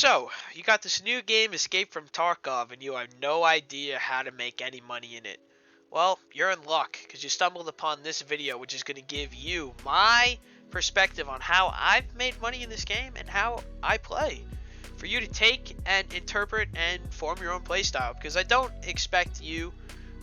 So, you got this new game, Escape from Tarkov, and you have no idea how to make any money in it. Well, you're in luck, because you stumbled upon this video, which is going to give you my perspective on how I've made money in this game and how I play. For you to take and interpret and form your own playstyle, because I don't expect you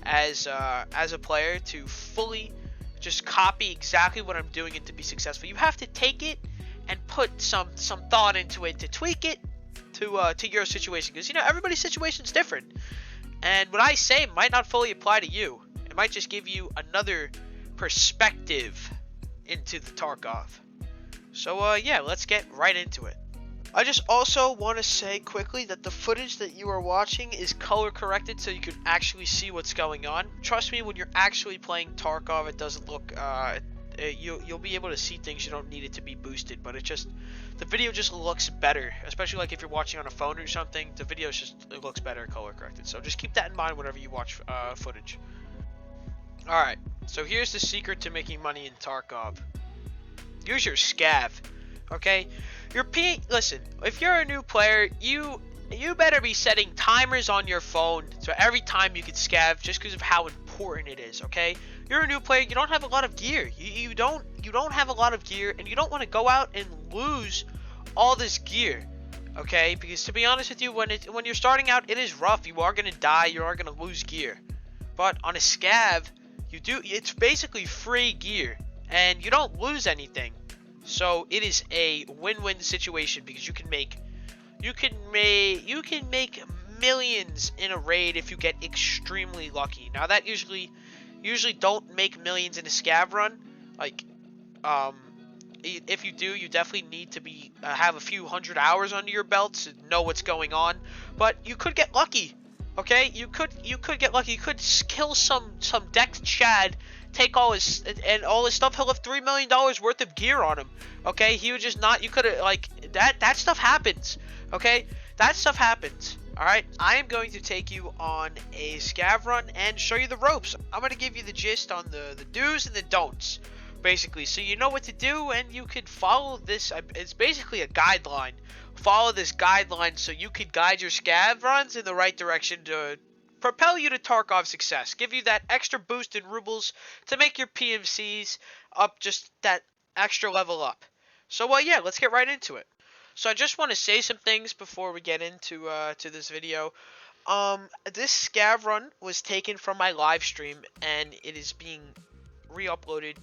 as a player to fully just copy exactly what I'm doing and to be successful. You have to take it and put some thought into it to tweak it to your situation, because everybody's situation is different, and what I say might not fully apply to you. It might just give you another perspective into the Tarkov. So yeah, let's get right into it. I just also want to say quickly that the footage that you are watching is color corrected so you can actually see what's going on. Trust me, when you're actually playing Tarkov, it doesn't look you'll be able to see things. You don't need it to be boosted, but the video just looks better, especially like if you're watching on a phone or something. The video it looks better color corrected, so just keep that in mind whenever you watch footage. Alright, so here's the secret to making money in Tarkov. Use your scav. Okay, listen, if you're a new player, you better be setting timers on your phone so every time you can scav, just because of how important it is. Okay, you're a new player, you don't have a lot of gear. You don't have a lot of gear, and you don't want to go out and lose all this gear. Okay, because to be honest with you, when you're starting out, it is rough. You are gonna die. You are gonna lose gear. But on a scav, it's basically free gear, and you don't lose anything. So it is a win-win situation, because you can make millions in a raid if you get extremely lucky. Now that usually don't make millions in a scav run. Like, if you do, you definitely need to be have a few hundred hours under your belt to know what's going on. But you could get lucky. Okay, you could get lucky. You could kill some decked Chad, take all his stuff. He'll have $3 million worth of gear on him. Okay, he would just not. You could have, like, that stuff happens. Okay, that stuff happens. All right, I am going to take you on a scav run and show you the ropes. I'm going to give you the gist on the do's and the don'ts, basically, so you know what to do, and you could follow this. It's basically a guideline. Follow this guideline so you could guide your scav runs in the right direction to propel you to Tarkov success. Give you that extra boost in rubles to make your PMCs up just that extra level up. So well, yeah, let's get right into it. So I just want to say some things before we get into to this video. This scav run was taken from my live stream, and it is being repurposed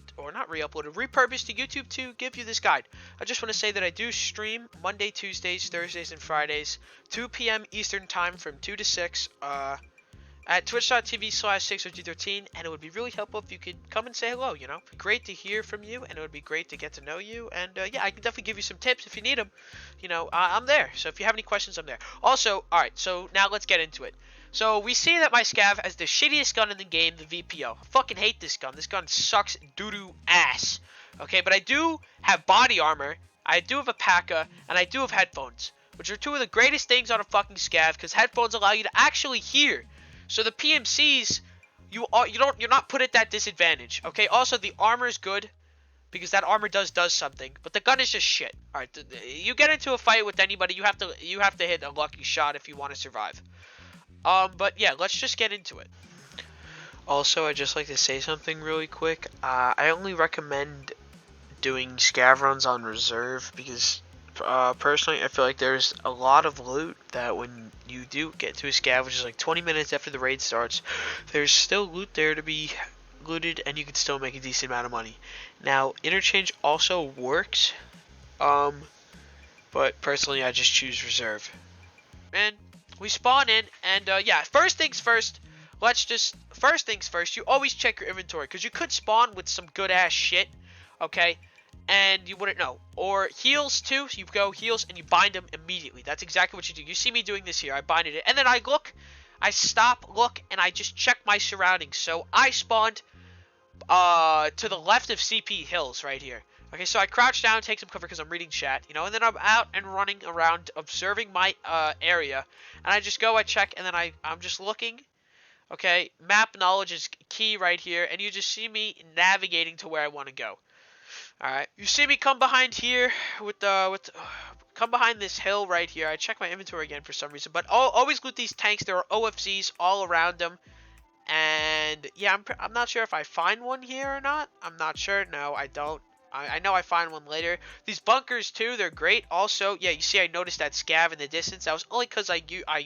to YouTube to give you this guide. I just want to say that I do stream Monday, Tuesdays, Thursdays, and Fridays, 2 p.m. Eastern Time from 2 to 6 at twitch.tv/6OG13, and it would be really helpful if you could come and say hello. Great to hear from you, and it would be great to get to know you, and yeah, I can definitely give you some tips if you need them. I'm there, so if you have any questions, I'm there. Also, alright, so now let's get into it. So we see that my scav has the shittiest gun in the game, the VPO. I fucking hate this gun. This gun sucks doo-doo ass. Okay, but I do have body armor, I do have a PACA, and I do have headphones, which are two of the greatest things on a fucking scav, because headphones allow you to actually hear. So the PMCs, you're not put at that disadvantage. Okay, also the armor is good, because that armor does something, but the gun is just shit. Alright, you get into a fight with anybody, you have to hit a lucky shot if you want to survive. But yeah, let's just get into it. Also, I'd just like to say something really quick. I only recommend doing scav runs on reserve because, personally, I feel like there's a lot of loot that when you do get to a scav, which is like 20 minutes after the raid starts, there's still loot there to be looted, and you can still make a decent amount of money. Now, interchange also works, but personally, I just choose reserve. And we spawn in, and yeah, first things first, you always check your inventory, because you could spawn with some good ass shit, okay, and you wouldn't know. Or heals too, so you go heals and you bind them immediately. That's exactly what you do. You see me doing this here. I binded it, and then I stop, look, and I just check my surroundings. So I spawned to the left of CP Hills right here. Okay, so I crouch down, take some cover because I'm reading chat, and then I'm out and running around, observing my area, and I just go, I check, and then I'm just looking. Okay, map knowledge is key right here, and you just see me navigating to where I want to go. All right, you see me come behind here with come behind this hill right here. I check my inventory again for some reason, but always loot these tanks. There are OFCs all around them. And yeah, I'm not sure if I find one here or not. I'm not sure. No, I don't. I know I find one later. These bunkers too, they're great. Also, yeah, you see I noticed that scav in the distance. That was only because I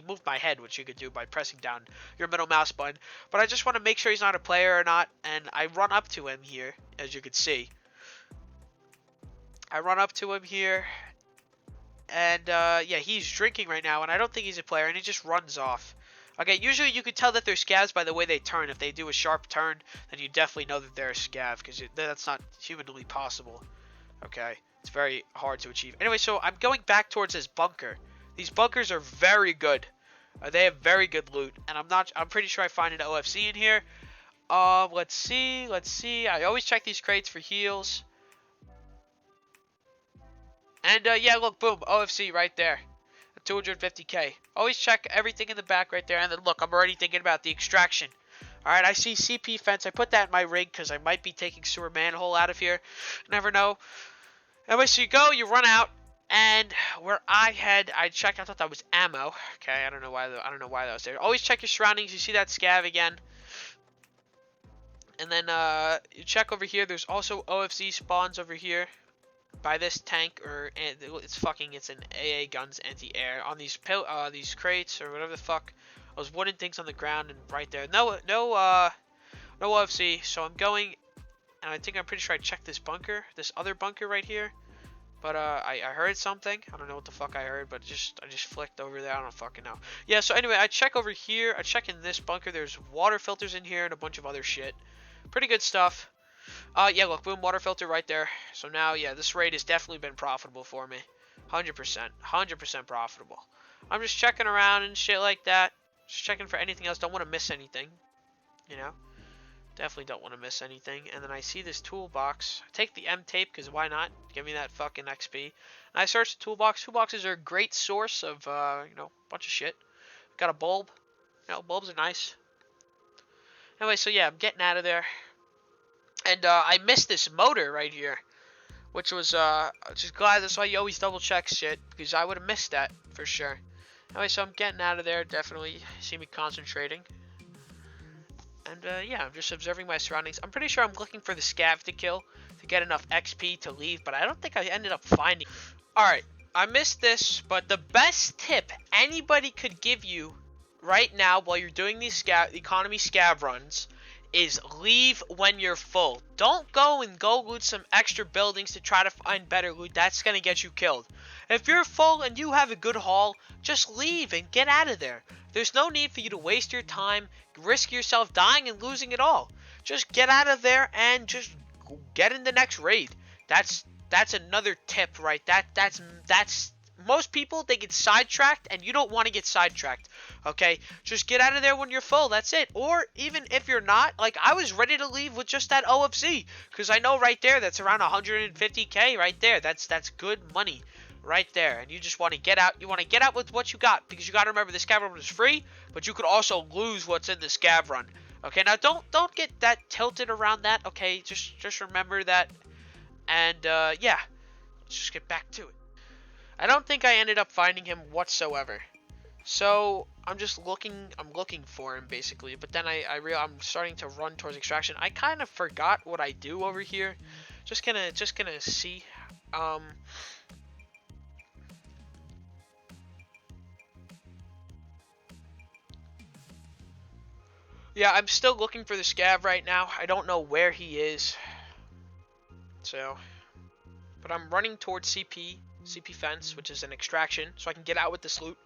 moved my head, which you could do by pressing down your middle mouse button. But I just want to make sure he's not a player or not. And I run up to him here, as you can see. I run up to him here. And yeah, he's drinking right now. And I don't think he's a player. And he just runs off. Okay, usually you could tell that they're scavs by the way they turn. If they do a sharp turn, then you definitely know that they're a scav, because that's not humanly possible. Okay, it's very hard to achieve. Anyway, so I'm going back towards this bunker. These bunkers are very good. They have very good loot, and I'm pretty sure I find an OFC in here. Let's see. I always check these crates for heals. And yeah, look, boom, OFC right there. 250k. Always check everything in the back right there. And then look, I'm already thinking about the extraction. Alright, I see CP fence. I put that in my rig because I might be taking sewer manhole out of here. Never know. Anyway, so you go, you run out. And where I head, I check. I thought that was ammo. Okay, I don't know why that was there. Always check your surroundings. You see that scav again. And then you check over here. There's also OFC spawns over here. By this tank, or it's an AA guns anti-air on these crates or whatever the fuck, those wooden things on the ground and right there. No OFC. So I'm going, and I think I'm pretty sure I checked this other bunker right here. But I heard something. I don't know what the fuck I heard, but I just flicked over there. I don't fucking know. Yeah. So anyway, I check over here. I check in this bunker. There's water filters in here and a bunch of other shit. Pretty good stuff. Yeah, look, boom, water filter right there. So now, yeah, this raid has definitely been profitable for me. 100% profitable. I'm just checking around and shit like that. Just checking for anything else. Don't want to miss anything. You know? Definitely don't want to miss anything. And then I see this toolbox. I take the M tape, because why not? Give me that fucking XP. And I search the toolbox. Toolboxes are a great source of, you know, a bunch of shit. Got a bulb. You know, bulbs are nice. Anyway, so yeah, I'm getting out of there. And I missed this motor right here, which was just glad. That's why you always double check shit, because I would have missed that for sure. Anyway, so I'm getting out of there. Definitely see me concentrating. And yeah, I'm just observing my surroundings. I'm pretty sure I'm looking for the scav to kill to get enough XP to leave, but I don't think I ended up finding. All right, I missed this, but the best tip anybody could give you right now while you're doing these economy scav runs is leave when you're full. Don't go loot some extra buildings to try to find better loot. That's gonna get you killed. If you're full and you have a good haul, just leave and get out of there. There's no need for you to waste your time, risk yourself dying and losing it all. Just get out of there and just get in the next raid. That's another tip, right? That's most people, they get sidetracked, and you don't want to get sidetracked, okay? Just get out of there when you're full, that's it. Or even if you're not, like, I was ready to leave with just that OFC, because I know right there, that's around 150k right there. That's good money right there, and you just want to get out. You want to get out with what you got, because you got to remember the scav run is free, but you could also lose what's in the scav run. Okay, now don't get that tilted around that, okay? Just remember that, and yeah, let's just get back to it. I don't think I ended up finding him whatsoever. So I'm looking for him basically. But then I'm starting to run towards extraction. I kind of forgot what I do over here. Just gonna see. Yeah, I'm still looking for the scav right now. I don't know where he is. So, but I'm running towards CP fence, which is an extraction, so I can get out with this loot.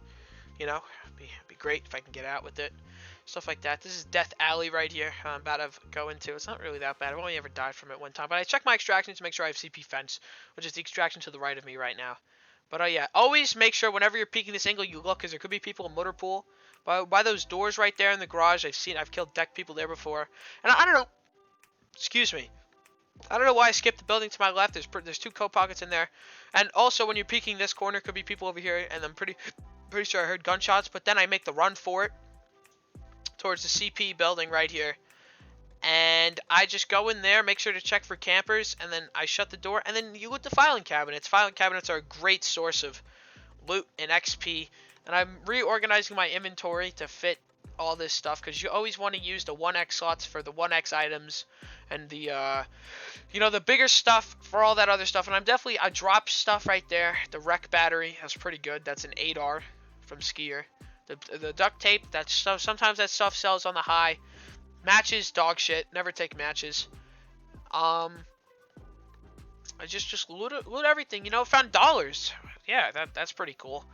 You know, be great if I can get out with it. Stuff like that. This is Death Alley right here. I'm about to go into. It's not really that bad. I've only ever died from it one time. But I check my extraction to make sure I have CP fence, which is the extraction to the right of me right now. But yeah, always make sure whenever you're peeking this angle, you look, because there could be people in motor pool. By those doors right there in the garage, I've killed deck people there before. And I don't know. Excuse me. I don't know why I skipped the building to my left. There's two coat pockets in there. And also, when you're peeking this corner, could be people over here. And I'm pretty sure I heard gunshots. But then I make the run for it towards the CP building right here. And I just go in there, make sure to check for campers, and then I shut the door, and then you loot the filing cabinets. Filing cabinets are a great source of loot and XP, and I'm reorganizing my inventory to fit all this stuff, because you always want to use the 1x slots for the 1x items, and the, the bigger stuff for all that other stuff. And I dropped stuff right there. The wreck battery, that's pretty good. That's an 8R from Skier. The duct tape, that stuff, sometimes that stuff sells on the high. Matches, dog shit. Never take matches. I just loot everything. Found dollars. Yeah, that's pretty cool.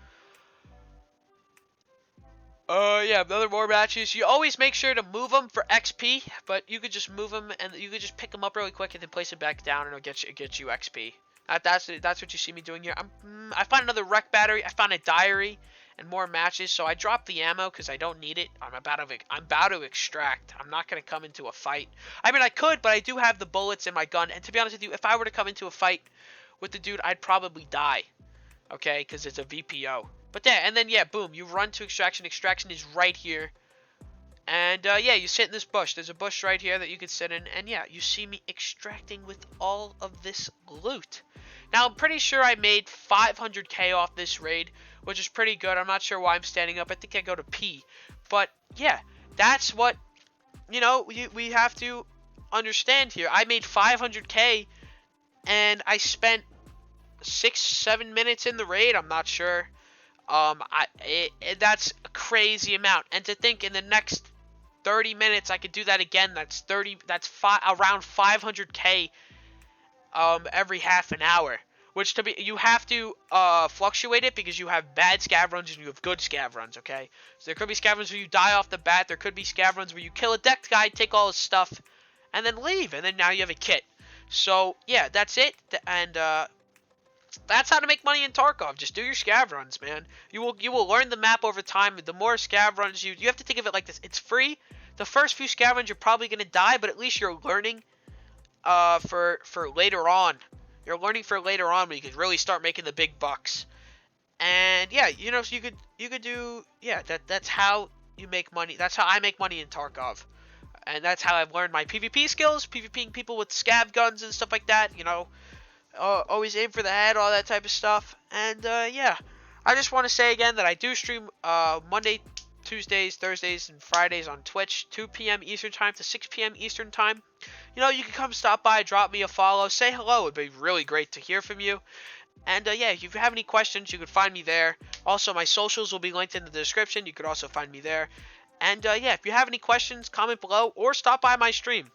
Yeah, another more matches. You always make sure to move them for XP, but you could just move them and you could just pick them up really quick and then place it back down, and it'll get you XP. That's what you see me doing here. I found another wreck battery. I found a diary and more matches. So I dropped the ammo because I don't need it. I'm about to extract. I'm not gonna come into a fight. I mean, I could, but I do have the bullets in my gun. And to be honest with you, if I were to come into a fight with the dude, I'd probably die. Okay, because it's a VPO. But yeah, boom, you run to extraction. Extraction is right here. And yeah, you sit in this bush. There's a bush right here that you could sit in. And yeah, you see me extracting with all of this loot. Now, I'm pretty sure I made 500k off this raid, which is pretty good. I'm not sure why I'm standing up. I think I go to P. But yeah, that's what, we have to understand here. I made 500k and I spent 6-7 minutes in the raid. I'm not sure. That's a crazy amount. And to think in the next 30 minutes I could do that again, that's around 500k every half an hour. Which you have to fluctuate it, because you have bad scav runs and you have good scav runs, okay? So there could be scav runs where you die off the bat. There could be scav runs where you kill a deck guy, take all his stuff, and then leave. And then now you have a kit. So yeah, that's it. And that's how to make money in Tarkov. Just do your scav runs, man. You will learn the map over time. The more scav runs you have to think of it like this. It's free. The first few scav runs you're probably gonna die, but at least you're learning for later on. You're learning for later on when you can really start making the big bucks. And yeah, so you could do, yeah, that's how you make money. That's how I make money in Tarkov. And that's how I've learned my PvP skills, PvPing people with scav guns and stuff like that, always aim for the head, all that type of stuff. And yeah, I just want to say again that I do stream Monday, Tuesdays, Thursdays, and Fridays on Twitch, 2 p.m. Eastern Time to 6 p.m. Eastern Time. You can come stop by, drop me a follow, say hello. It'd be really great to hear from you. And yeah, if you have any questions, you can find me there. Also, my socials will be linked in the description. You could also find me there. And yeah, if you have any questions, comment below or stop by my stream.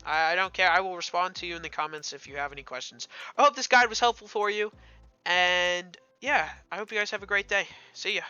I don't care. I will respond to you in the comments if you have any questions. I hope this guide was helpful for you. And yeah, I hope you guys have a great day. See ya.